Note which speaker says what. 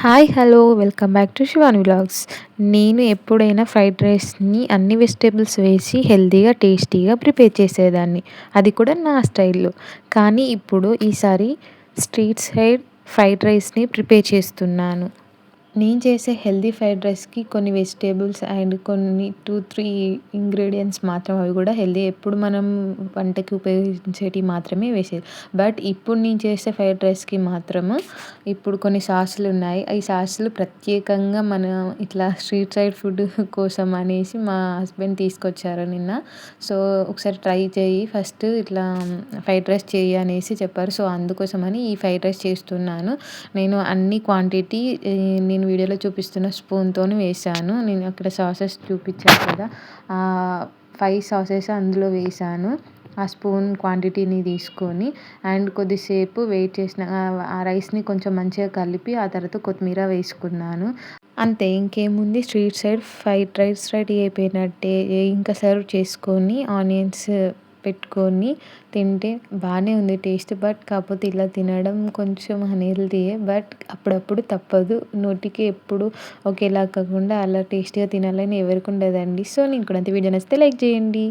Speaker 1: Hi! Hello! Welcome back to Shivani vlogs. నేను ఎప్పుడైనా fried రైస్‌ని అన్ని వెజిటబుల్స్ వేసి హెల్తీగా, టేస్టీగా ప్రిపేర్ చేసేదాన్ని. అది కూడా నా స్టైల్‌లో. కానీ ఇప్పుడు ఈసారి స్ట్రీట్ సైడ్ ఫ్రైడ్ రైస్‌ని ప్రిపేర్ చేస్తున్నాను. నేను చేసే హెల్తీ ఫ్రైడ్ రైస్‌కి కొన్ని వెజిటబుల్స్ అండ్ కొన్ని 2, 3 ఇంగ్రీడియెంట్స్ మాత్రం అవి కూడా హెల్తీ. ఎప్పుడు మనం వంటకి ఉపయోగించేటివి మాత్రమే వేసేది. బట్ ఇప్పుడు నేను చేసే ఫ్రైడ్ రైస్‌కి మాత్రము ఇప్పుడు కొన్ని సాసులున్నాయి. ఈ సాసులు ప్రత్యేకంగా మన ఇట్లా స్ట్రీట్ సైడ్ ఫుడ్ కోసం అనేసి మా హస్బెండ్ తీసుకొచ్చారు నిన్న. సో, ఒకసారి ట్రై చెయ్యి ఫస్ట్ ఇట్లా ఫ్రైడ్ రైస్ చెయ్యి అనేసి చెప్పారు. సో, అందుకోసమని ఈ ఫ్రైడ్ రైస్ చేస్తున్నాను. నేను అన్ని క్వాంటిటీ నేను వీడియోలో చూపిస్తున్న స్పూన్‌తోని వేశాను. నేను అక్కడ సాసెస్ చూపిచ్చాను కదా! 5 సాసెస్ అందులో వేశాను. ఆ స్పూన్ క్వాంటిటీని తీసుకొని అండ్ కొద్దిసేపు వెయిట్ చేసిన ఆ రైస్‌ని కొంచెం మంచిగా కలిపి ఆ తర్వాత కొత్తిమీర వేసుకున్నాను. అంతే ఇంకేముంది street side fried rice ready అయిపోయినట్టే. ఇంకా సర్వ్ చేసుకొని ఆనియన్స్ పెట్టుకొని తింటే బానే ఉంది టేస్ట్. బట్ కాకపోతే ఇలా తినడం కొంచెం అన్‌హెల్తీయే. బట్ అప్పుడప్పుడు తప్పదు. నోటికి ఎప్పుడు ఒకేలా కాకుండా అలా టేస్టీగా తినాలని ఎవరికి ఉండదండి. సో, నేను కూడా అంతే. వీడియో నచ్చితే లైక్ చేయండి.